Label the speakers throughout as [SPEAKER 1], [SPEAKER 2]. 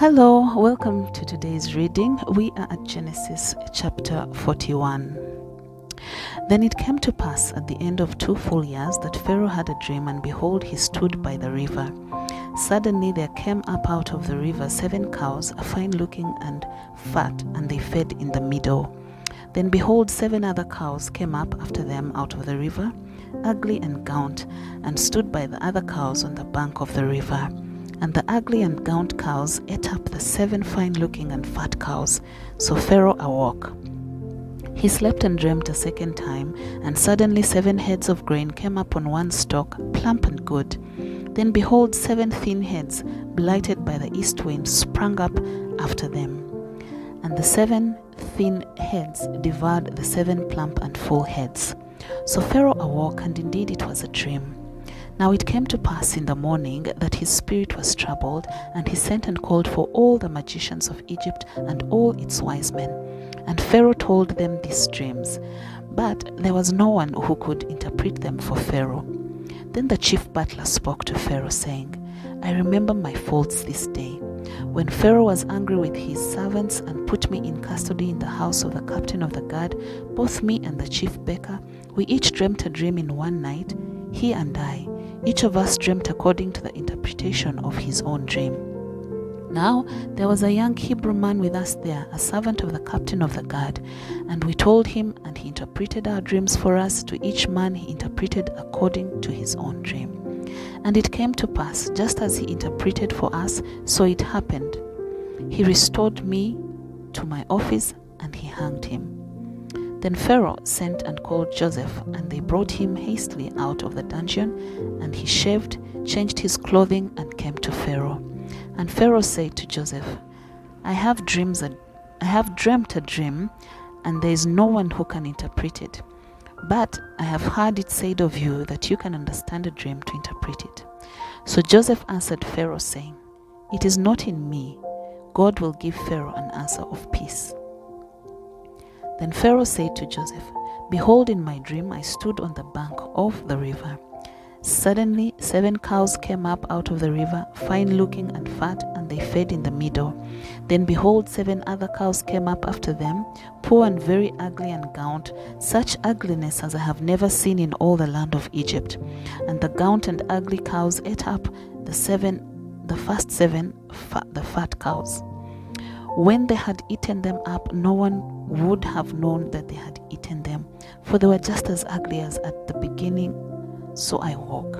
[SPEAKER 1] Hello, welcome to today's reading. We are at Genesis chapter 41. Then it came to pass at the end of 2 full years that Pharaoh had a dream, and behold, he stood by the river. Suddenly there came up out of the river 7 cows, fine looking and fat, and they fed in the middle. Then behold, 7 other cows came up after them out of the river, ugly and gaunt, and stood by the other cows on the bank of the river. And the ugly and gaunt cows ate up the 7 fine-looking and fat cows. So Pharaoh awoke. He slept and dreamt a second time, and suddenly 7 heads of grain came up on one stalk, plump and good. Then behold, 7 thin heads, blighted by the east wind, sprang up after them. And the 7 thin heads devoured the 7 plump and full heads. So Pharaoh awoke, and indeed it was a dream. Now it came to pass in the morning that his spirit was troubled, and he sent and called for all the magicians of Egypt and all its wise men. And Pharaoh told them these dreams, but there was no one who could interpret them for Pharaoh. Then the chief butler spoke to Pharaoh, saying, I remember my faults this day, when Pharaoh was angry with his servants and put me in custody in the house of the captain of the guard. Both me and the chief baker, we each dreamt a dream in one night, he and I. Each of us dreamt according to the interpretation of his own dream. Now there was a young Hebrew man with us there, a servant of the captain of the guard, and we told him, and he interpreted our dreams for us. To each man he interpreted according to his own dream. And it came to pass, just as he interpreted for us, so it happened. He restored me to my office, and he hanged him. Then Pharaoh sent and called Joseph, and they brought him hastily out of the dungeon, and he shaved, changed his clothing, and came to Pharaoh. And Pharaoh said to Joseph, I have dreamt a dream, and there is no one who can interpret it. But I have heard it said of you that you can understand a dream to interpret it. So Joseph answered Pharaoh, saying, It is not in me. God will give Pharaoh an answer of peace. Then Pharaoh said to Joseph, Behold, in my dream I stood on the bank of the river. Suddenly 7 cows came up out of the river, fine-looking and fat, and they fed in the middle. Then behold, 7 other cows came up after them, poor and very ugly and gaunt, such ugliness as I have never seen in all the land of Egypt. And the gaunt and ugly cows ate up the first 7 the fat cows. When they had eaten them up, no one would have known that they had eaten them, for they were just as ugly as at the beginning. So I woke.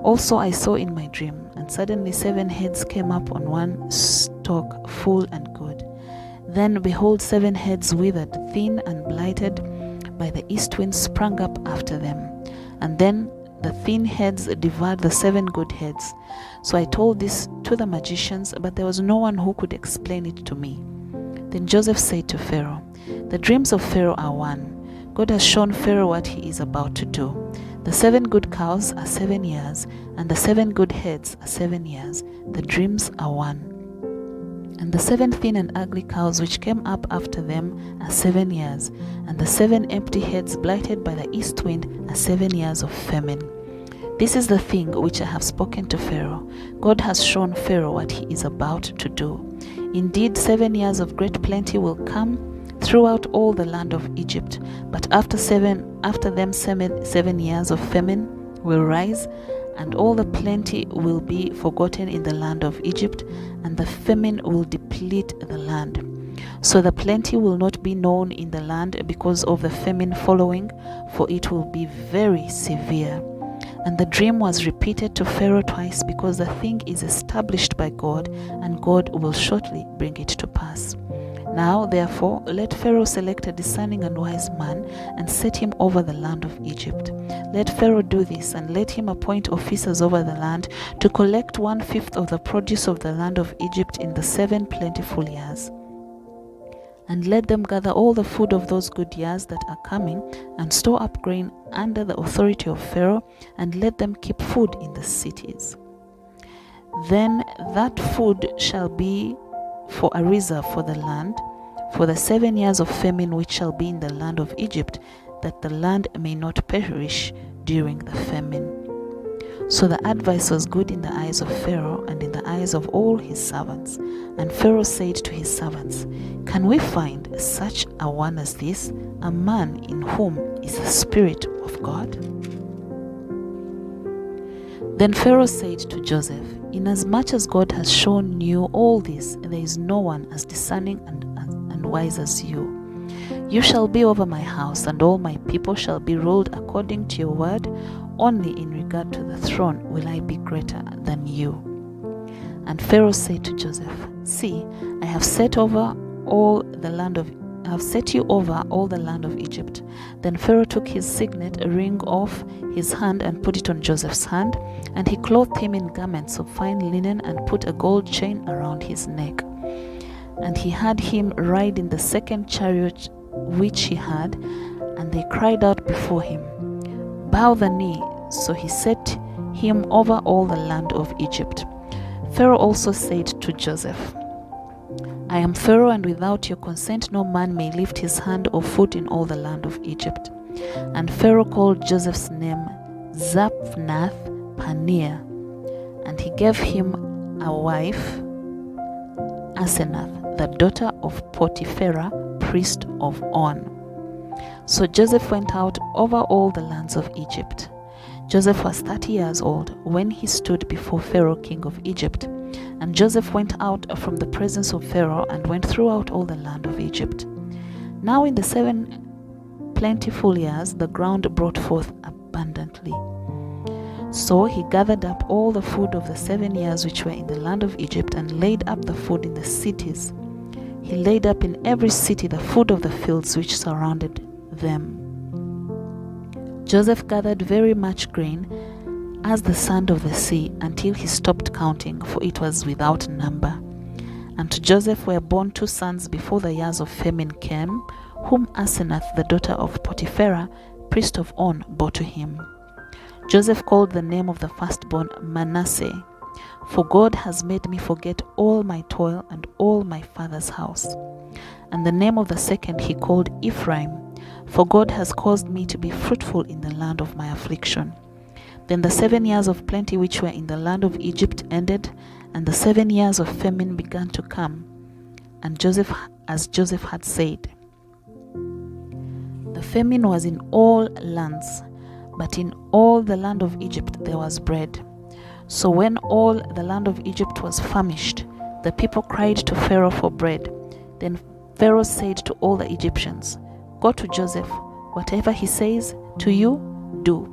[SPEAKER 1] Also I saw in my dream, and suddenly 7 heads came up on one stalk, full and good. Then behold, 7 heads withered, thin and blighted by the east wind, sprang up after them. And then the thin heads devoured the 7 good heads. So I told this to the magicians, but there was no one who could explain it to me. Then Joseph said to Pharaoh, The dreams of Pharaoh are one. God has shown Pharaoh what he is about to do. The 7 good cows are 7 years, and the 7 good heads are 7 years. The dreams are one. And the 7 thin and ugly cows which came up after them are 7 years, and the 7 empty heads blighted by the east wind are 7 years of famine. This is the thing which I have spoken to Pharaoh. God has shown Pharaoh what he is about to do. Indeed, 7 years of great plenty will come throughout all the land of Egypt, but after them 7 years of famine will rise, and all the plenty will be forgotten in the land of Egypt, and the famine will deplete the land. So the plenty will not be known in the land because of the famine following, for it will be very severe. And the dream was repeated to Pharaoh twice, because the thing is established by God, and God will shortly bring it to pass. Now, therefore, let Pharaoh select a discerning and wise man, and set him over the land of Egypt. Let Pharaoh do this, and let him appoint officers over the land to collect 1/5 of the produce of the land of Egypt in the 7 plentiful years. And let them gather all the food of those good years that are coming, and store up grain under the authority of Pharaoh, and let them keep food in the cities. Then that food shall be for a reserve for the land, for the 7 years of famine which shall be in the land of Egypt, that the land may not perish during the famine. So the advice was good in the eyes of Pharaoh and in the eyes of all his servants. And Pharaoh said to his servants, "Can we find such a one as this, a man in whom is the Spirit of God?" Then Pharaoh said to Joseph, "Inasmuch as God has shown you all this, there is no one as discerning and wise as you. You shall be over my house, and all my people shall be ruled according to your word. Only in regard to the throne will I be greater than you." And Pharaoh said to Joseph, "See, I have set you over all the land of Egypt." Then Pharaoh took his signet ring off his hand and put it on Joseph's hand, and he clothed him in garments of fine linen and put a gold chain around his neck. And he had him ride in the second chariot which he had, and they cried out before him, "Bow the knee." So he set him over all the land of Egypt. Pharaoh also said to Joseph, "I am Pharaoh, and without your consent no man may lift his hand or foot in all the land of Egypt." And Pharaoh called Joseph's name Zaphnath-Paneah, and he gave him a wife, Asenath, the daughter of Potipherah, priest of On. So Joseph went out over all the lands of Egypt. Joseph was 30 years old when he stood before Pharaoh, king of Egypt. And Joseph went out from the presence of Pharaoh and went throughout all the land of Egypt. Now in the 7 plentiful years the ground brought forth abundantly. So he gathered up all the food of the 7 years which were in the land of Egypt, and laid up the food in the cities. He laid up in every city the food of the fields which surrounded them. Joseph gathered very much grain, as the sand of the sea, until he stopped counting, for it was without number. And to Joseph were born 2 sons before the years of famine came, whom Asenath, the daughter of Potipherah, priest of On, bore to him. Joseph called the name of the firstborn Manasseh, for God has made me forget all my toil and all my father's house. And the name of the second he called Ephraim, for God has caused me to be fruitful in the land of my affliction. Then the 7 years of plenty which were in the land of Egypt ended, and the 7 years of famine began to come. And as Joseph had said, the famine was in all lands, but in all the land of Egypt there was bread. So when all the land of Egypt was famished, the people cried to Pharaoh for bread. Then Pharaoh said to all the Egyptians, "Go to Joseph, whatever he says to you, do."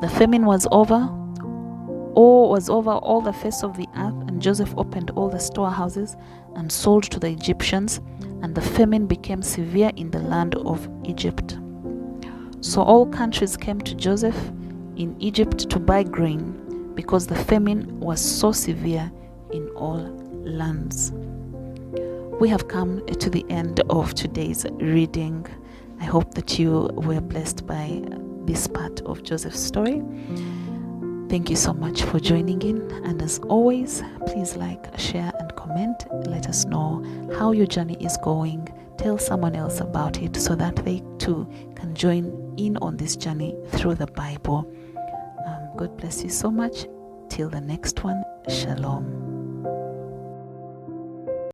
[SPEAKER 1] The famine was over all the face of the earth, and Joseph opened all the storehouses and sold to the Egyptians, and the famine became severe in the land of Egypt. So all countries came to Joseph in Egypt to buy grain, because the famine was so severe in all lands. We have come to the end of today's reading. I hope that you were blessed by this part of Joseph's story. Thank you so much for joining in, and as always, please like, share and comment. Let us know how your journey is going. Tell someone else about it so that they too can join in on this journey through the Bible. God bless you so much. Till the next one, shalom.